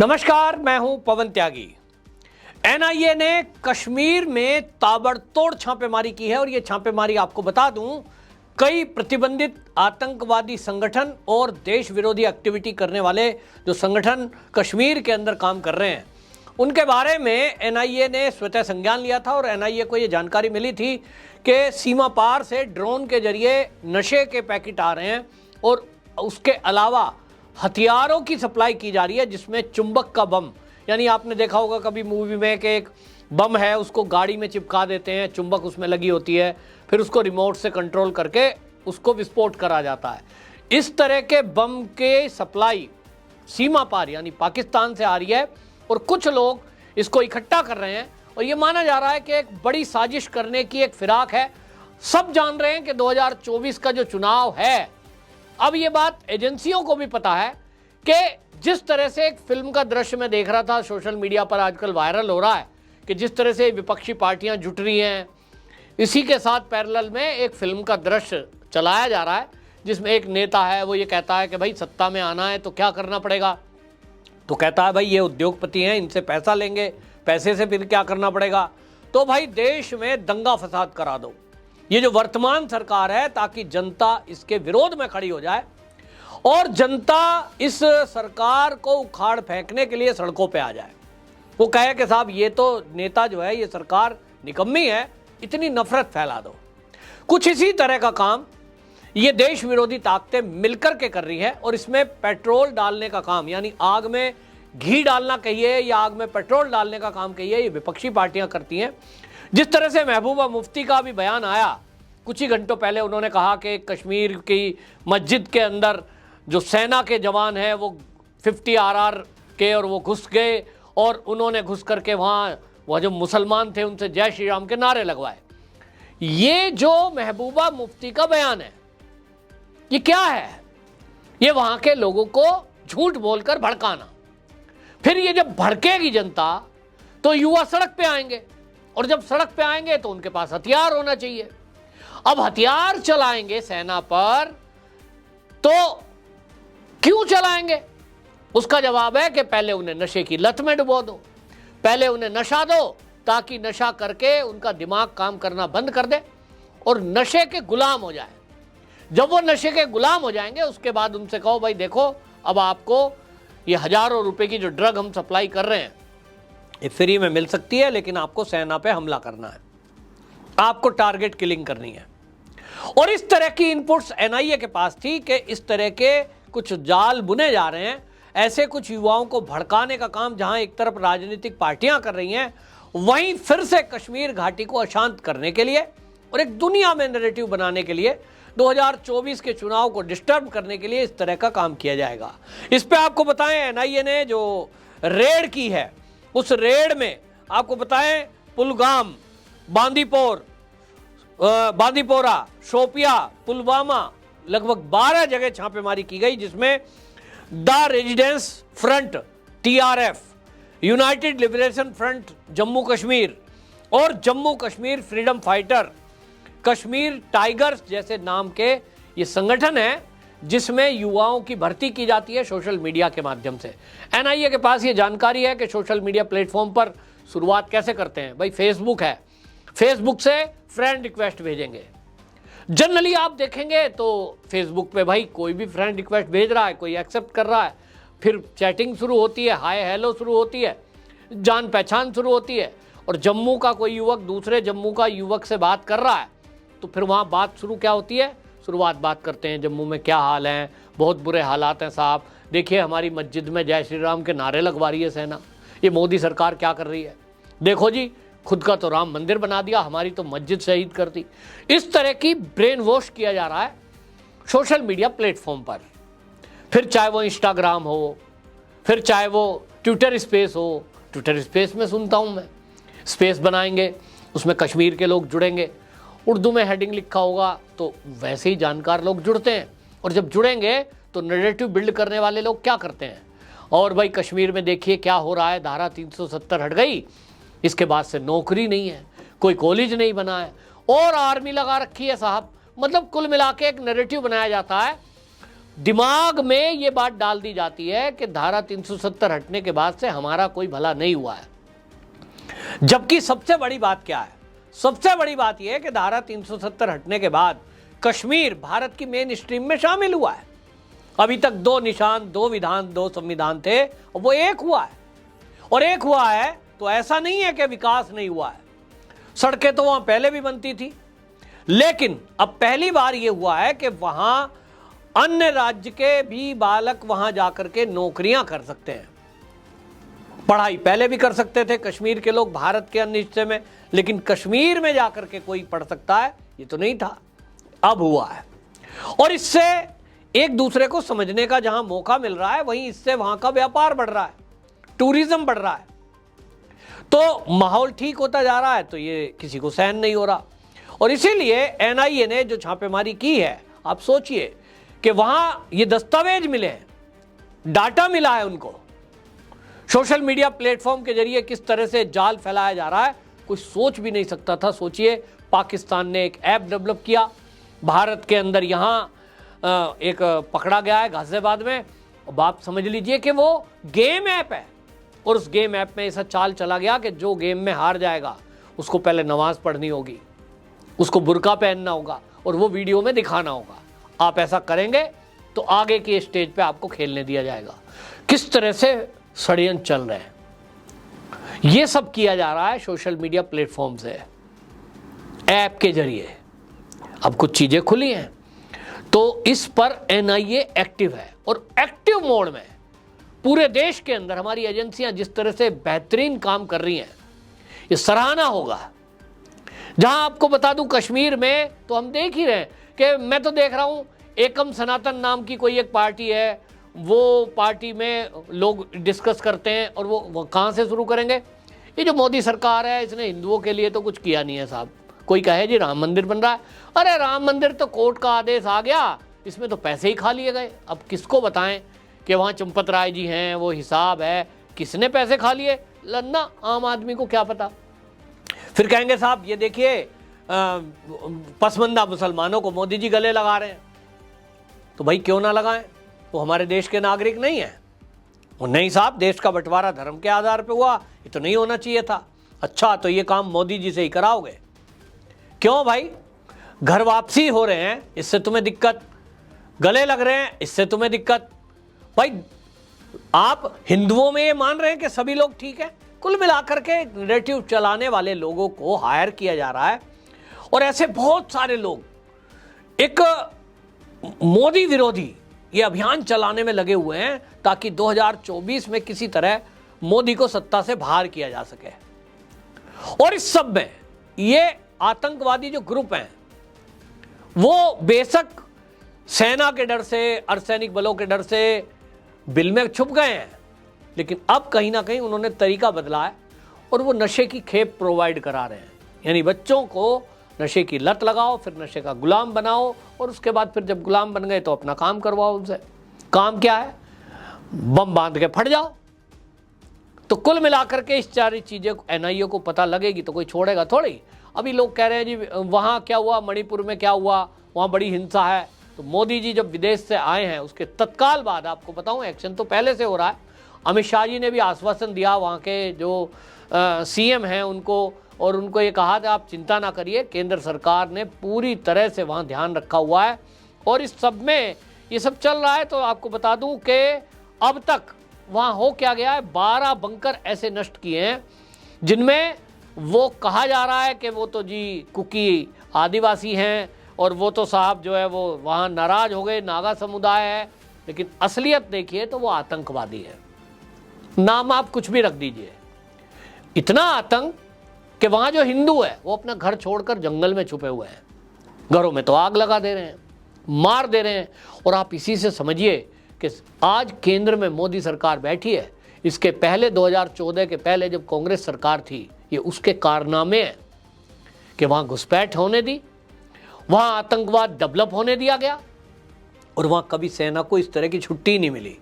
नमस्कार, मैं हूं पवन त्यागी। एनआईए ने कश्मीर में ताबड़तोड़ छापेमारी की है और ये छापेमारी आपको बता दूं, कई प्रतिबंधित आतंकवादी संगठन और देश विरोधी एक्टिविटी करने वाले जो संगठन कश्मीर के अंदर काम कर रहे हैं उनके बारे में एनआईए ने स्वतः संज्ञान लिया था। और एनआईए को ये जानकारी मिली थी कि सीमा पार से ड्रोन के जरिए नशे के पैकेट आ रहे हैं और उसके अलावा हथियारों की सप्लाई की जा रही है, जिसमें चुंबक का बम, यानी आपने देखा होगा कभी मूवी में कि एक बम है उसको गाड़ी में चिपका देते हैं, चुंबक उसमें लगी होती है, फिर उसको रिमोट से कंट्रोल करके उसको विस्फोट करा जाता है। इस तरह के बम के सप्लाई सीमा पार यानी पाकिस्तान से आ रही है और कुछ लोग इसको इकट्ठा कर रहे हैं और ये माना जा रहा है कि एक बड़ी साजिश करने की एक फिराक है। सब जान रहे हैं कि 2024 का जो चुनाव है, अब ये बात एजेंसियों को भी पता है कि जिस तरह से एक फिल्म का दृश्य मैं देख रहा था सोशल मीडिया पर आजकल वायरल हो रहा है कि जिस तरह से विपक्षी पार्टियां जुट रही हैं, इसी के साथ पैरेलल में एक फिल्म का दृश्य चलाया जा रहा है जिसमें एक नेता है, वो ये कहता है कि भाई सत्ता में आना है तो क्या करना पड़ेगा। तो कहता है भाई ये उद्योगपति हैं, इनसे पैसा लेंगे, पैसे से फिर क्या करना पड़ेगा, तो भाई देश में दंगा फसाद करा दो। ये जो वर्तमान सरकार है ताकि जनता इसके विरोध में खड़ी हो जाए और जनता इस सरकार को उखाड़ फेंकने के लिए सड़कों पे आ जाए। वो कहे कि साहब ये तो नेता जो है, ये सरकार निकम्मी है, इतनी नफरत फैला दो। कुछ इसी तरह का काम ये देश विरोधी ताकतें मिलकर के कर रही है और इसमें पेट्रोल डालने का काम, यानी आग में घी डालना कहिए या आग में पेट्रोल डालने का काम कहिए, ये विपक्षी पार्टियां करती हैं। जिस तरह से महबूबा मुफ्ती का भी बयान आया कुछ ही घंटों पहले, उन्होंने कहा कि कश्मीर की मस्जिद के अंदर जो सेना के जवान हैं वो 50 RR के और वो घुस गए और उन्होंने घुस करके वहाँ जो मुसलमान थे उनसे जय श्री राम के नारे लगवाए। ये जो महबूबा मुफ्ती का बयान है ये क्या है? ये वहाँ के लोगों को झूठ बोलकर भड़काना। फिर ये जब भड़केगी जनता तो युवा सड़क पे आएंगे और जब सड़क पे आएंगे तो उनके पास हथियार होना चाहिए। अब हथियार चलाएंगे सेना पर तो क्यों चलाएंगे? उसका जवाब है कि पहले उन्हें नशे की लत में डुबो दो, पहले उन्हें नशा दो ताकि नशा करके उनका दिमाग काम करना बंद कर दे और नशे के गुलाम हो जाए। जब वो नशे के गुलाम हो जाएंगे उसके बाद उनसे कहो भाई देखो अब आपको ये हजारों रुपए की जो ड्रग हम सप्लाई कर रहे हैं ये फ्री में मिल सकती है, लेकिन आपको सेना पे हमला करना है, आपको टारगेट किलिंग करनी है। और इस तरह की इनपुट्स एनआईए के पास थी कि इस तरह के कुछ जाल बुने जा रहे हैं, ऐसे कुछ युवाओं को भड़काने का काम जहां एक तरफ राजनीतिक पार्टियां कर रही हैं, वहीं फिर से कश्मीर घाटी को अशांत करने के लिए और एक दुनिया में नैरेटिव बनाने के लिए 2024 के चुनाव को डिस्टर्ब करने के लिए इस तरह का काम किया जाएगा। इस पे आपको बताएं एनआईए ने जो रेड की है उस रेड में आपको बताएं पुलगाम, बांदीपोरा, शोपिया, पुलवामा, लगभग 12 जगह छापेमारी की गई, जिसमें the resistance front TRF, United Liberation Front Jammu Kashmir और Jammu Kashmir Freedom Fighter Kashmir Tigers जैसे नाम के ये संगठन है जिसमें युवाओं की भर्ती की जाती है सोशल मीडिया के माध्यम से। एनआईए के पास ये जानकारी है कि सोशल मीडिया प्लेटफॉर्म पर शुरुआत कैसे करते हैं। भाई फेसबुक है, फेसबुक से फ्रेंड रिक्वेस्ट भेजेंगे। जनरली आप देखेंगे तो फेसबुक पे भाई कोई भी फ्रेंड रिक्वेस्ट भेज रहा है, कोई एक्सेप्ट कर रहा है, फिर चैटिंग शुरू होती है, हाय हेलो शुरू होती है, जान पहचान शुरू होती है। और जम्मू का कोई युवक दूसरे जम्मू का युवक से बात कर रहा है तो फिर वहाँ बात शुरू क्या होती है? शुरुआत बात करते हैं जम्मू में क्या हाल है, बहुत बुरे हालात हैं साहब, देखिए हमारी मस्जिद में जय श्री राम के नारे लगवा रही है सेना, ये मोदी सरकार क्या कर रही है, देखो जी खुद का तो राम मंदिर बना दिया, हमारी तो मस्जिद शहीद कर दी। इस तरह की ब्रेन वॉश किया जा रहा है सोशल मीडिया प्लेटफॉर्म पर। फिर चाहे वो इंस्टाग्राम हो, फिर चाहे वो ट्विटर स्पेस हो, ट्विटर स्पेस में सुनता हूँ मैं, स्पेस बनाएंगे उसमें कश्मीर के लोग जुड़ेंगे, उर्दू में हेडिंग लिखा होगा तो वैसे ही जानकार लोग जुड़ते हैं और जब जुड़ेंगे तो नैरेटिव बिल्ड करने वाले लोग क्या करते हैं, और भाई कश्मीर में देखिए क्या हो रहा है, धारा 370 हट गई, इसके बाद से नौकरी नहीं है, कोई कॉलेज नहीं बना है और आर्मी लगा रखी है साहब। मतलब कुल मिला के एक नैरेटिव बनाया जाता है दिमाग में ये बात डाल दी जाती है कि धारा 370 हटने के बाद से हमारा कोई भला नहीं हुआ है। जबकि सबसे बड़ी बात क्या है? सबसे बड़ी बात यह है कि धारा 370 हटने के बाद कश्मीर भारत की मेन स्ट्रीम में शामिल हुआ है। अभी तक 2 निशान, 2 विधान, 2 संविधान थे, और वो एक हुआ है। और एक हुआ है तो ऐसा नहीं है कि विकास नहीं हुआ है। सड़कें तो वहां पहले भी बनती थी, लेकिन अब पहली बार ये हुआ है कि वहां अन्य राज्य के भी बालक वहां जाकर के नौकरियां कर सकते हैं। पढ़ाई पहले भी कर सकते थे कश्मीर के लोग भारत के अन्य हिस्से में, लेकिन कश्मीर में जाकर के कोई पढ़ सकता है ये तो नहीं था, अब हुआ है। और इससे एक दूसरे को समझने का जहां मौका मिल रहा है, वहीं इससे वहां का व्यापार बढ़ रहा है, टूरिज्म बढ़ रहा है, तो माहौल ठीक होता जा रहा है। तो ये किसी को सहन नहीं हो रहा, और इसीलिए एनआईए ने जो छापेमारी की है, आप सोचिए कि वहां ये दस्तावेज मिले हैं, डाटा मिला है उनको, सोशल मीडिया प्लेटफॉर्म के जरिए किस तरह से जाल फैलाया जा रहा है, कोई सोच भी नहीं सकता था। सोचिए, पाकिस्तान ने एक ऐप डेवलप किया, भारत के अंदर यहां एक पकड़ा गया है गाजियाबाद में। अब आप समझ लीजिए कि वो गेम ऐप है, और उस गेम ऐप में ऐसा चाल चला गया कि जो गेम में हार जाएगा उसको पहले नमाज पढ़नी होगी, उसको बुर्का पहनना होगा, और वो वीडियो में दिखाना होगा। आप ऐसा करेंगे तो आगे की स्टेज पे आपको खेलने दिया जाएगा। किस तरह से षड्यंत्र चल रहे हैं, ये सब किया जा रहा है सोशल मीडिया प्लेटफॉर्म से, ऐप के जरिए। अब कुछ चीजें खुली हैं, तो इस पर एनआईए एक्टिव है, और एक्टिव मोड में पूरे देश के अंदर हमारी एजेंसियां जिस तरह से बेहतरीन काम कर रही हैं, ये सराहना होगा। जहां आपको बता दूं, कश्मीर में तो हम देख ही रहे हैं कि मैं तो देख रहा हूं, एकम सनातन नाम की कोई एक पार्टी है, वो पार्टी में लोग डिस्कस करते हैं, और वो कहां से शुरू करेंगे? ये जो मोदी सरकार है, इसने हिंदुओं के लिए तो कुछ किया नहीं है साहब। कोई कहे जी राम मंदिर बन रहा है, अरे राम मंदिर तो कोर्ट का आदेश आ गया, इसमें तो पैसे ही खा लिए गए। अब किसको बताएं कि वहाँ चंपत राय जी हैं, वो हिसाब है, किसने पैसे खा लिए? लन्ना आम आदमी को क्या पता। फिर कहेंगे साहब ये देखिए, पसमंदा मुसलमानों को मोदी जी गले लगा रहे हैं। तो भाई क्यों ना लगाएं, वो हमारे देश के नागरिक नहीं है? वो नहीं साहब, देश का बंटवारा धर्म के आधार पे हुआ, ये तो नहीं होना चाहिए था। अच्छा, तो ये काम मोदी जी से ही कराओगे? क्यों भाई? घर वापसी हो रहे हैं, इससे तुम्हें दिक्कत? गले लग रहे हैं, इससे तुम्हें दिक्कत? भाई आप हिंदुओं में ये मान रहे हैं कि सभी लोग ठीक है? कुल मिलाकर के नैरेटिव चलाने वाले लोगों को हायर किया जा रहा है, और ऐसे बहुत सारे लोग एक मोदी विरोधी ये अभियान चलाने में लगे हुए हैं, ताकि 2024 में किसी तरह मोदी को सत्ता से बाहर किया जा सके। और इस सब में ये आतंकवादी जो ग्रुप हैं, वो बेशक सेना के डर से, अर्धसैनिक बलों के डर से बिल में छुप गए हैं, लेकिन अब कहीं ना कहीं उन्होंने तरीका बदला है, और वो नशे की खेप प्रोवाइड करा रहे हैं। यानी बच्चों को नशे की लत लगाओ, फिर नशे का गुलाम बनाओ, और उसके बाद फिर जब गुलाम बन गए तो अपना काम करवाओ उनसे। काम क्या है? बम बांध के फट जाओ। तो कुल मिलाकर के इस सारी चीजें एनआईए को पता लगेगी तो कोई छोड़ेगा थोड़ी। अभी लोग कह रहे हैं जी वहाँ क्या हुआ, मणिपुर में क्या हुआ, वहाँ बड़ी हिंसा है। तो मोदी जी जब विदेश से आए हैं, उसके तत्काल बाद आपको बताऊं, एक्शन तो पहले से हो रहा है। अमित शाह जी ने भी आश्वासन दिया वहाँ के जो सीएम हैं उनको, और उनको ये कहा था आप चिंता ना करिए, केंद्र सरकार ने पूरी तरह से वहाँ ध्यान रखा हुआ है। और इस सब में ये सब चल रहा है। तो आपको बता दूं कि अब तक वहाँ हो क्या गया है, 12 बंकर ऐसे नष्ट किए हैं, जिनमें वो कहा जा रहा है कि वो तो जी कुकी आदिवासी हैं, और वो तो साहब जो है वो वहाँ नाराज हो गए, नागा समुदाय है। लेकिन असलियत देखिए तो वो आतंकवादी है। नाम आप कुछ भी रख दीजिए, इतना आतंक कि वहाँ जो हिंदू है वो अपना घर छोड़कर जंगल में छुपे हुए हैं, घरों में तो आग लगा दे रहे हैं, मार दे रहे हैं। और आप इसी से समझिए कि आज केंद्र में मोदी सरकार बैठी है, इसके पहले 2014 के पहले जब कांग्रेस सरकार थी, ये उसके कारनामे हैं कि वहाँ घुसपैठ होने दी, वहाँ आतंकवाद डेवलप होने दिया गया, और वहाँ कभी सेना को इस तरह की छुट्टी नहीं मिली।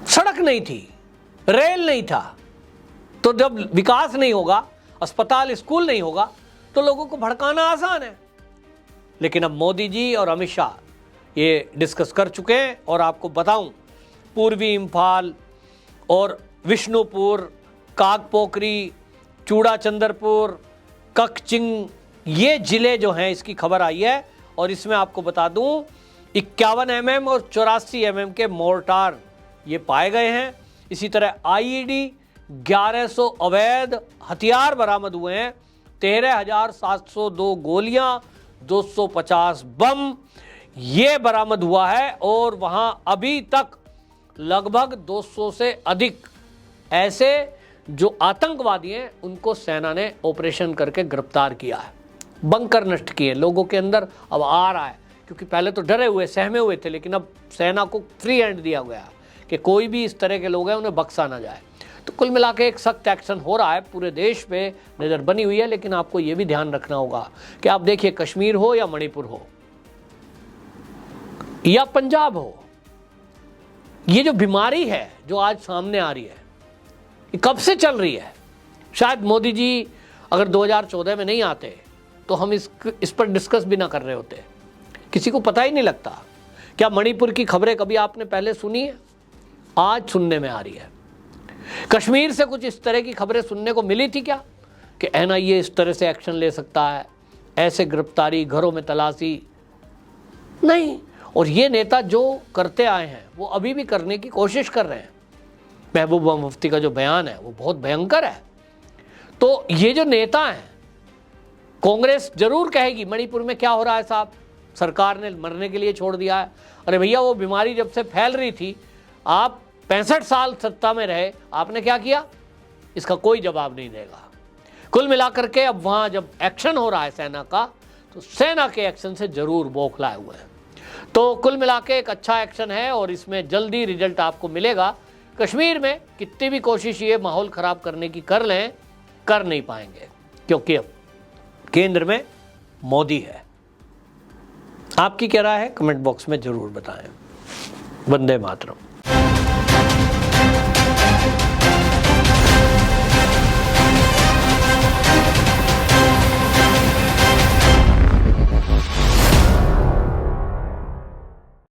सड़क नहीं थी, रेल नहीं था, तो जब विकास नहीं होगा, अस्पताल स्कूल नहीं होगा, तो लोगों को भड़काना आसान है। लेकिन अब मोदी जी और अमित शाह ये डिस्कस कर चुके हैं। और आपको बताऊं, पूर्वी इम्फाल और विष्णुपुर, कागपोकरी, चूड़ाचंद्रपुर, ककचिंग, ये जिले जो हैं इसकी खबर आई है। और इसमें आपको बता दूं 51 mm और 84 mm के मोर्टार ये पाए गए हैं। इसी तरह IED 1100 अवैध हथियार बरामद हुए हैं, 13,702 गोलियां, 250 बम ये बरामद हुआ है। और वहां अभी तक लगभग 200 से अधिक ऐसे जो आतंकवादी हैं उनको सेना ने ऑपरेशन करके गिरफ्तार किया है, बंकर नष्ट किए। लोगों के अंदर अब आ रहा है, क्योंकि पहले तो डरे हुए सहमे हुए थे, लेकिन अब सेना को फ्री हैंड दिया गया है कि कोई भी इस तरह के लोग हैं उन्हें बख्शा ना जाए। तो कुल मिला के एक सख्त एक्शन हो रहा है, पूरे देश पे नज़र बनी हुई है। लेकिन आपको ये भी ध्यान रखना होगा कि आप देखिए, कश्मीर हो या मणिपुर हो या पंजाब हो, ये जो बीमारी है जो आज सामने आ रही है, ये कब से चल रही है। शायद मोदी जी अगर 2014 में नहीं आते तो हम इस पर डिस्कस भी ना कर रहे होते, किसी को पता ही नहीं लगता। क्या मणिपुर की खबरें कभी आपने पहले सुनी है? आज सुनने में आ रही है। कश्मीर से कुछ इस तरह की खबरें सुनने को मिली थी क्या कि NIA इस तरह से एक्शन ले सकता है, ऐसे गिरफ्तारी, घरों में तलाशी? नहीं। और ये नेता जो करते आए हैं वो अभी भी करने की कोशिश कर रहे हैं। महबूबा मुफ्ती का जो बयान है वो बहुत भयंकर है। तो ये जो नेता हैं, कांग्रेस जरूर कहेगी मणिपुर में क्या हो रहा है साहब, सरकार ने मरने के लिए छोड़ दिया है। अरे भैया, वो बीमारी जब से फैल रही थी, आप 65 साल सत्ता में रहे, आपने क्या किया? इसका कोई जवाब नहीं देगा। कुल मिलाकर के अब वहां जब एक्शन हो रहा है सेना का, तो सेना के एक्शन से जरूर बौखलाए हुए हैं। तो कुल मिला के एक अच्छा एक्शन है और इसमें जल्दी रिजल्ट आपको मिलेगा। कश्मीर में कितनी भी कोशिश ये माहौल खराब करने की कर लें, कर नहीं पाएंगे, क्योंकि अब केंद्र में मोदी है। आपकी क्या राय है? कमेंट बॉक्स में जरूर बताएं। वंदे मातरम।